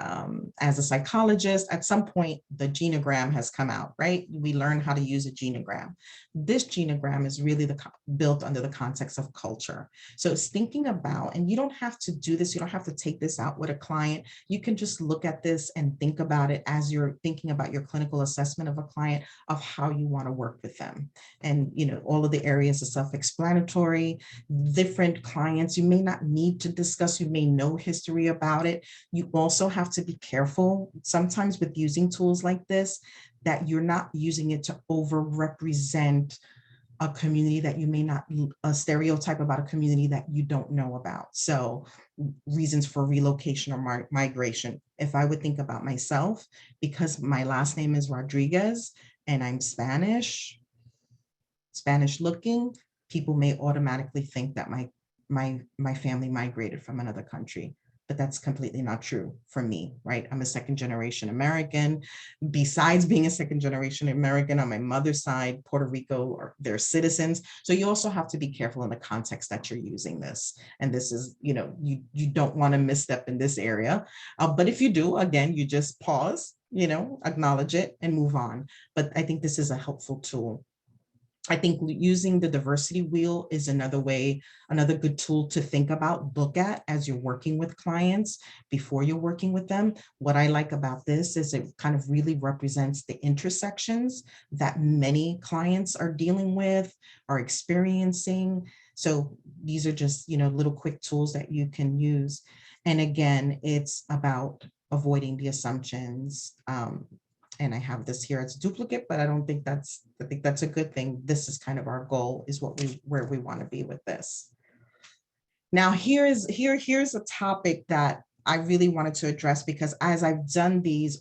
as a psychologist, at some point, the genogram has come out, right? We learn how to use a genogram. This genogram is really built under the context of culture. So it's thinking about, and you don't have to do this, you don't have to take this out with a client. You can just look at this and think about it as you're thinking about your clinical assessment of a client, of how you want to work with them. And, all of the areas are self-explanatory. Different clients, you may not need to discuss, you may know history about it. You also have to be careful sometimes with using tools like this, that you're not using it to over-represent a community that you may not, a stereotype about a community that you don't know about. So reasons for relocation or migration. If I would think about myself, because my last name is Rodriguez and I'm Spanish looking, people may automatically think that my family migrated from another country. But that's completely not true for me, right? I'm a second generation American. Besides being a second generation American, on my mother's side, Puerto Rico, or they're citizens. So you also have to be careful in the context that you're using this. And this is, you don't want to misstep in this area. But if you do, again, you just pause, acknowledge it and move on. But I think this is a helpful tool. I think using the diversity wheel is another way, another good tool to think about, look at as you're working with clients before you're working with them. What I like about this is it kind of really represents the intersections that many clients are dealing with, are experiencing. So these are just, little quick tools that you can use. And again, it's about avoiding the assumptions. And I have this here, it's duplicate, but I think that's a good thing. This is kind of our goal, is where we want to be with this. Now, here's a topic that I really wanted to address, because as I've done this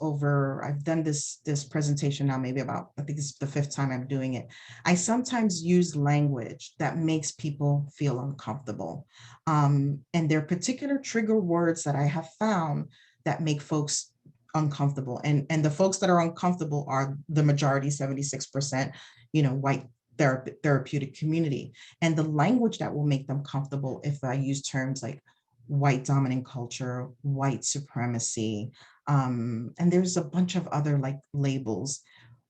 presentation now, maybe about, I think it's the 5th time I'm doing it. I sometimes use language that makes people feel uncomfortable. And there are particular trigger words that I have found that make folks uncomfortable. And the folks that are uncomfortable are the majority, 76%, white therapeutic community. And the language that will make them comfortable, if I use terms like white dominant culture, white supremacy, and there's a bunch of other labels.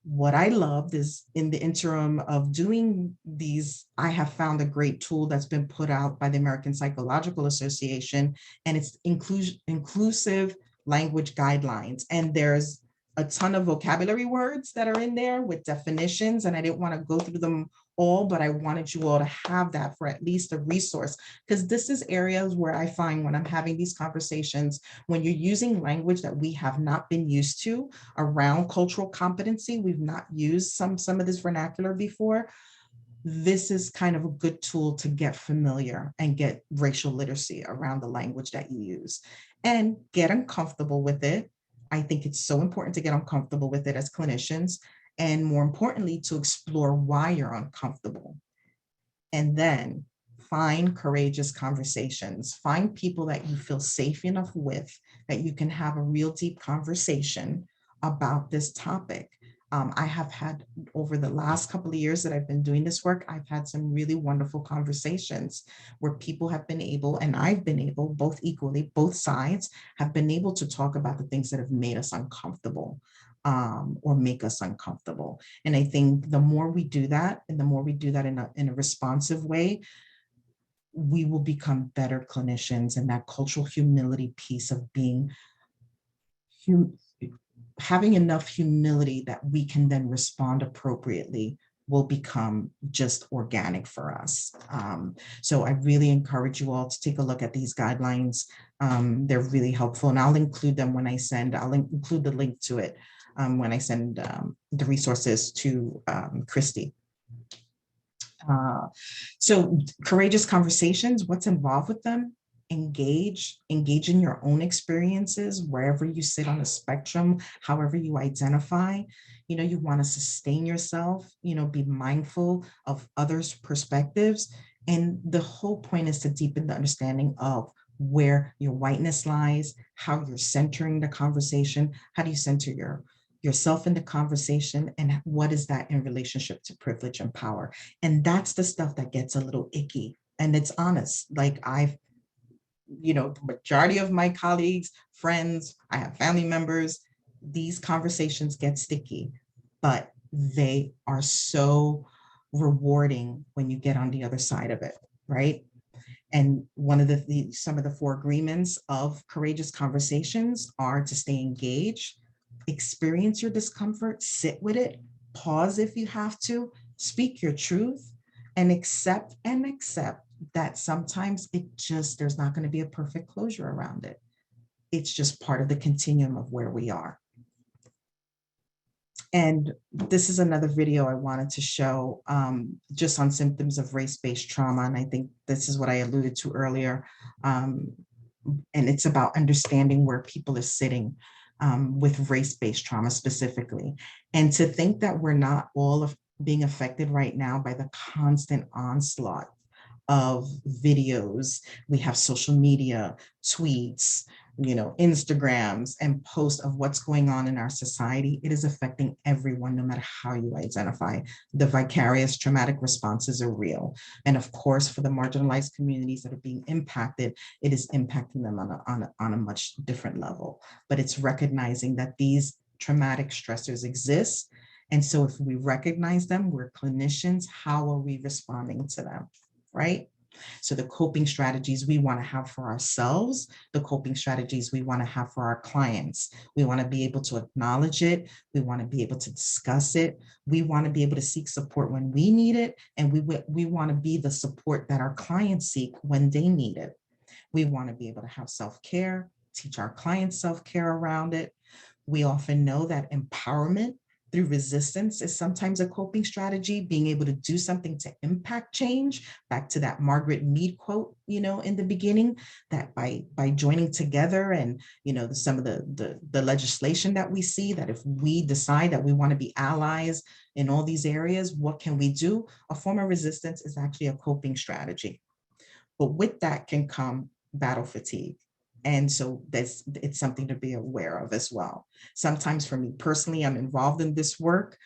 What I loved is, in the interim of doing these, I have found a great tool that's been put out by the American Psychological Association, and it's inclusive language guidelines. And there's a ton of vocabulary words that are in there with definitions, and I didn't want to go through them all, but I wanted you all to have that for at least a resource, because this is areas where I find when I'm having these conversations, when you're using language that we have not been used to around cultural competency, we've not used some of this vernacular before. This is kind of a good tool to get familiar and get racial literacy around the language that you use and get uncomfortable with it. I think it's so important to get uncomfortable with it as clinicians, and more importantly, to explore why you're uncomfortable. And then find courageous conversations, find people that you feel safe enough with, that you can have a real deep conversation about this topic. I have had, over the last couple of years that I've been doing this work, I've had some really wonderful conversations where people have been able, and I've been able, both equally, both sides have been able to talk about the things that have made us uncomfortable, or make us uncomfortable. And I think the more we do that, and the more we do that in a responsive way, we will become better clinicians. And that cultural humility piece of being having enough humility that we can then respond appropriately will become just organic for us. So I really encourage you all to take a look at these guidelines. They're really helpful, and I'll include them when I'll include the link to it when I send the resources to Christy. Uh, so courageous conversations, what's involved with them? Engage in your own experiences, wherever you sit on the spectrum, however you identify. You want to sustain yourself, be mindful of others' perspectives. And the whole point is to deepen the understanding of where your whiteness lies, how you're centering the conversation, how do you center yourself in the conversation, and what is that in relationship to privilege and power. And that's the stuff that gets a little icky. And it's honest. Like majority of my colleagues, friends, I have family members, these conversations get sticky, but they are so rewarding when you get on the other side of it, right? And one of some of the 4 agreements of courageous conversations are to stay engaged, experience your discomfort, sit with it, pause if you have to, speak your truth, and accept that sometimes there's not going to be a perfect closure around it. It's just part of the continuum of where we are. And this is another video I wanted to show just on symptoms of race-based trauma. And I think this is what I alluded to earlier. And it's about understanding where people are sitting with race-based trauma specifically. And to think that we're not all being affected right now by the constant onslaught of videos. We have social media, tweets, Instagrams and posts of what's going on in our society. It is affecting everyone, no matter how you identify. The vicarious traumatic responses are real. And of course, for the marginalized communities that are being impacted, it is impacting them on a much different level. But it's recognizing that these traumatic stressors exist. And so if we recognize them, we're clinicians, how are we responding to them? Right? So the coping strategies we want to have for ourselves, the coping strategies we want to have for our clients. We want to be able to acknowledge it. We want to be able to discuss it. We want to be able to seek support when we need it. And we want to be the support that our clients seek when they need it. We want to be able to have self-care, teach our clients self-care around it. We often know that empowerment through resistance is sometimes a coping strategy, being able to do something to impact change. Back to that Margaret Mead quote, in the beginning, that by joining together and, some of the legislation that we see, that if we decide that we want to be allies in all these areas, what can we do? A form of resistance is actually a coping strategy. But with that can come battle fatigue. And so it's something to be aware of as well. Sometimes for me personally, I'm involved in this work.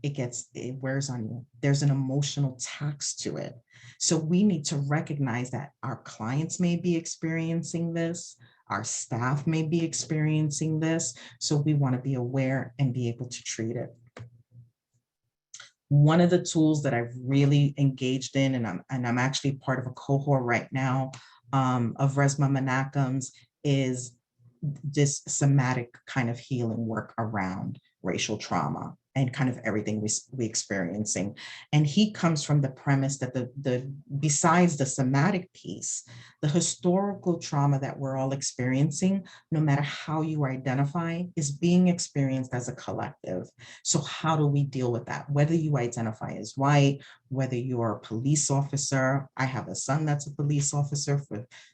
It wears on you. There's an emotional tax to it. So we need to recognize that our clients may be experiencing this. Our staff may be experiencing this. So we want to be aware and be able to treat it. One of the tools that I've really engaged in, and I'm actually part of a cohort right now of Resma Menachem's, is this somatic kind of healing work around racial trauma and kind of everything we experiencing. And he comes from the premise that besides the somatic piece, the historical trauma that we're all experiencing, no matter how you identify, is being experienced as a collective. So how do we deal with that? Whether you identify as white, whether you're a police officer, I have a son that's a police officer,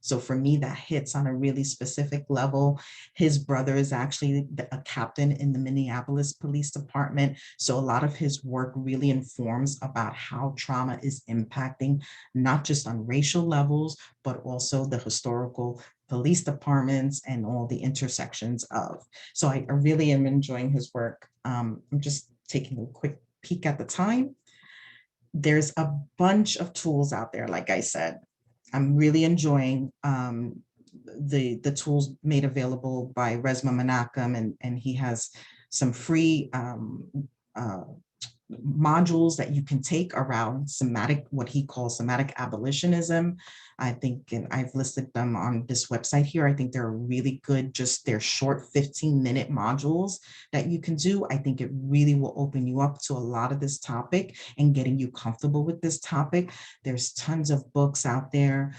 so for me, that hits on a really specific level. His brother is actually a captain in the Minneapolis Police Department. So a lot of his work really informs about how trauma is impacting, not just on racial levels, but also the historical police departments and all the intersections of. So I really am enjoying his work. I'm just taking a quick peek at the time. There's a bunch of tools out there, like I said. I'm really enjoying the tools made available by Resma Menachem, and he has some free modules that you can take around what he calls somatic abolitionism. I think, and I've listed them on this website here. I think they're really good, just they're short 15-minute modules that you can do. I think it really will open you up to a lot of this topic and getting you comfortable with this topic. There's tons of books out there.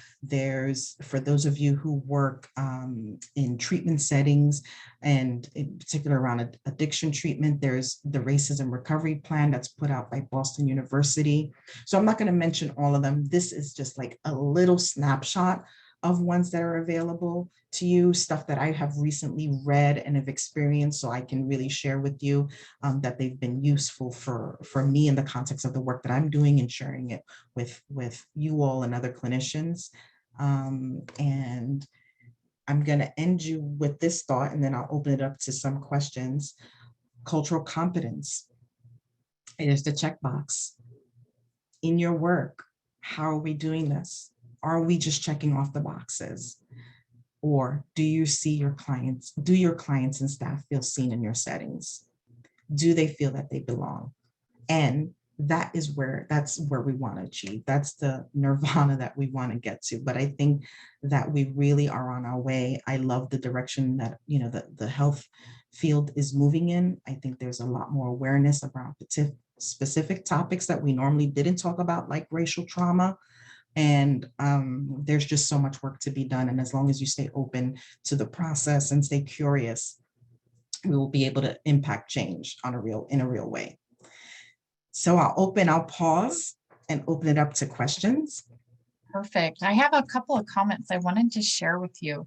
For those of you who work in treatment settings, and in particular around addiction treatment, there's the Racism Recovery Plan that's put out by Boston University. So I'm not going to mention all of them. This is just like a little snapshot of ones that are available to you, stuff that I have recently read and have experienced, so I can really share with you that they've been useful for me in the context of the work that I'm doing and sharing it with you all and other clinicians. And I'm going to end you with this thought, and then I'll open it up to some questions. Cultural competence. It is the checkbox in your work. How are we doing this? Are we just checking off the boxes? Or do you see your clients? Do your clients and staff feel seen in your settings? Do they feel that they belong? And that's where we want to achieve. That's the nirvana that we want to get to. But I think that we really are on our way. I love the direction that, you know, the health field is moving in. I think there's a lot more awareness around specific topics that we normally didn't talk about, like racial trauma. And there's just so much work to be done. And as long as you stay open to the process and stay curious, we will be able to impact change in a real way. So I'll pause and open it up to questions. Perfect. I have a couple of comments I wanted to share with you.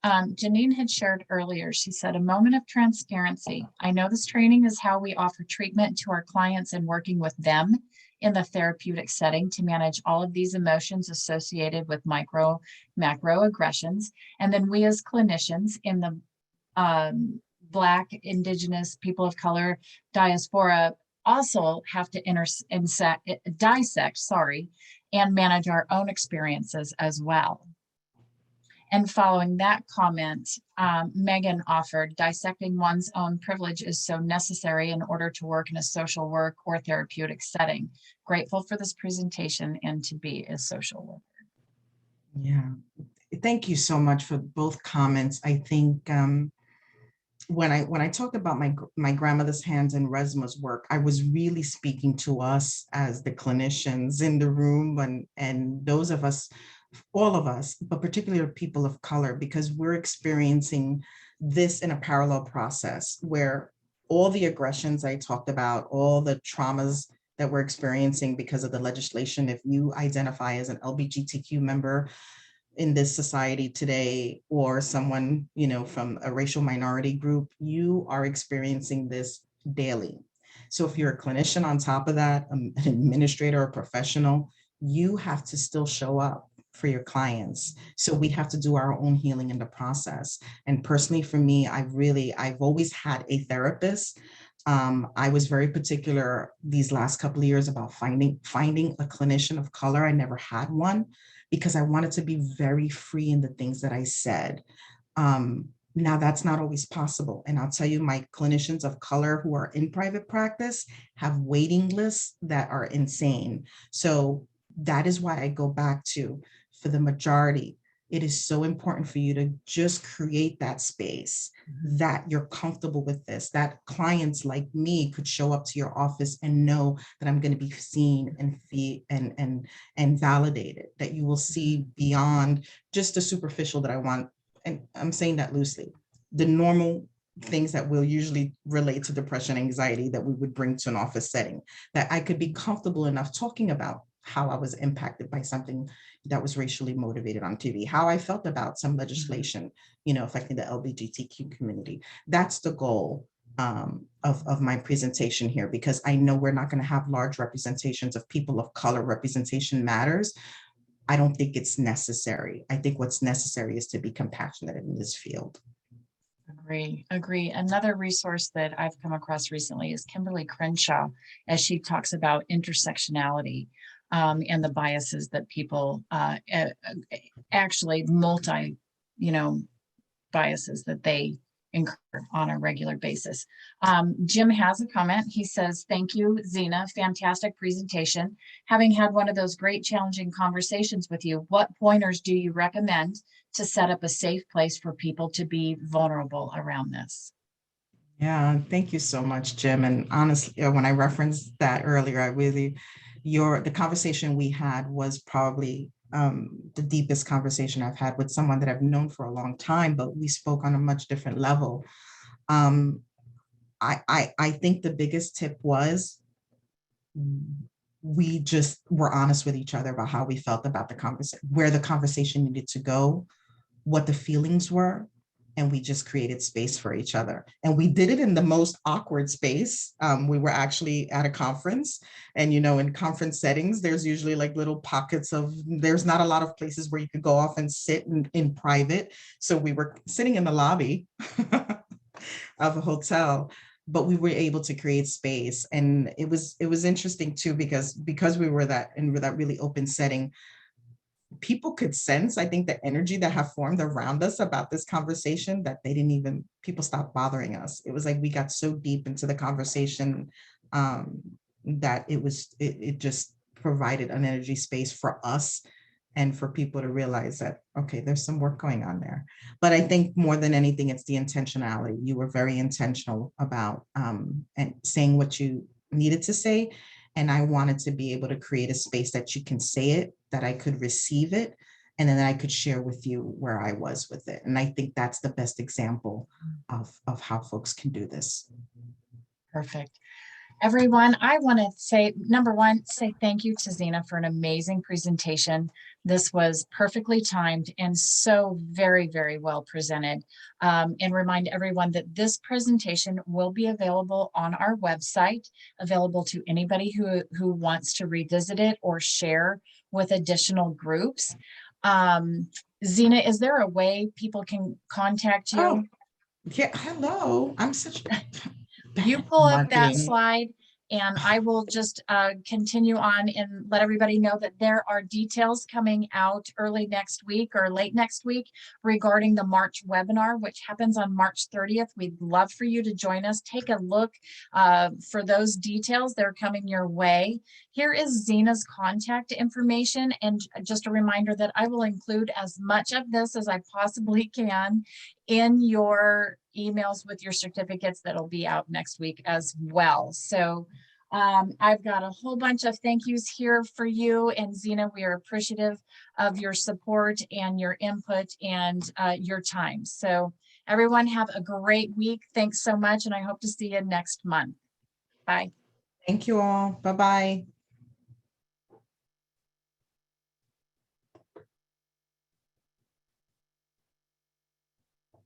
Janine had shared earlier, she said, a moment of transparency. I know this training is how we offer treatment to our clients and working with them in the therapeutic setting to manage all of these emotions associated with macro aggressions. And then we as clinicians in the Black, Indigenous, people of color, diaspora also have to dissect, and manage our own experiences as well. And following that comment, Megan offered, dissecting one's own privilege is so necessary in order to work in a social work or therapeutic setting. Grateful for this presentation and to be a social worker. Yeah, thank you so much for both comments. I think when I talked about my grandmother's hands and Resma's work, I was really speaking to us as the clinicians in the room and those of us, all of us, but particularly people of color, because we're experiencing this in a parallel process where all the aggressions I talked about, all the traumas that we're experiencing because of the legislation, if you identify as an LGBTQ member in this society today, or someone, you know, from a racial minority group, you are experiencing this daily. So if you're a clinician on top of that, an administrator or professional, you have to still show up for your clients. So we have to do our own healing in the process. And personally, for me, I've always had a therapist. I was very particular these last couple of years about finding a clinician of color. I never had one because I wanted to be very free in the things that I said. Now that's not always possible. And I'll tell you, my clinicians of color who are in private practice have waiting lists that are insane. So that is why I go back to, for the majority, it is so important for you to just create that space that you're comfortable with this, that clients like me could show up to your office and know that I'm going to be seen and validated, that you will see beyond just the superficial that I want. And I'm saying that loosely, the normal things that will usually relate to depression, anxiety that we would bring to an office setting, that I could be comfortable enough talking about how I was impacted by something that was racially motivated on TV, how I felt about some legislation, you know, affecting the LGBTQ community. That's the goal of my presentation here, because I know we're not going to have large representations of people of color. Representation matters. I don't think it's necessary. I think what's necessary is to be compassionate in this field. Agree. Another resource that I've come across recently is Kimberly Crenshaw, as she talks about intersectionality and the biases that people actually biases that they incur on a regular basis. Jim has a comment. He says, thank you, Zena, fantastic presentation. Having had one of those great challenging conversations with you, what pointers do you recommend to set up a safe place for people to be vulnerable around this? Yeah, thank you so much, Jim. And honestly, when I referenced that earlier, the conversation we had was probably the deepest conversation I've had with someone that I've known for a long time, but we spoke on a much different level. I think the biggest tip was we just were honest with each other about how we felt about the conversation, where the conversation needed to go, what the feelings were, and we just created space for each other. And we did it in the most awkward space. We were actually at a conference, and in conference settings, there's usually like little pockets of, there's not a lot of places where you could go off and sit in private. So we were sitting in the lobby of a hotel, but we were able to create space. And it was interesting too, because we were in that really open setting, people could sense, I think, the energy that have formed around us about this conversation, that people stopped bothering us. It was like we got so deep into the conversation, that it just provided an energy space for us and for people to realize that, okay, there's some work going on there. But I think more than anything, it's the intentionality. You were very intentional about and saying what you needed to say. And I wanted to be able to create a space that you can say it, that I could receive it, and then I could share with you where I was with it. And I think that's the best example of how folks can do this. Perfect. Everyone, I want to say, number one, say thank you to Zena for an amazing presentation. This was perfectly timed and so very, very well presented. And remind everyone that this presentation will be available on our website, available to anybody who wants to revisit it or share with additional groups. Zena, is there a way people can contact you? Oh, yeah. Hello. I'm such You bad pull up that marketing. slide and I will just continue on and let everybody know that there are details coming out early next week or late next week regarding the March webinar, which happens on March 30th. We'd love for you to join us. Take a look for those details. They're coming your way. Here is Zena's contact information, and just a reminder that I will include as much of this as I possibly can in your emails with your certificates that'll be out next week as well. So I've got a whole bunch of thank yous here for you. And Zena, we are appreciative of your support and your input and your time. So everyone have a great week. Thanks so much. And I hope to see you next month. Bye. Thank you all. Bye-bye.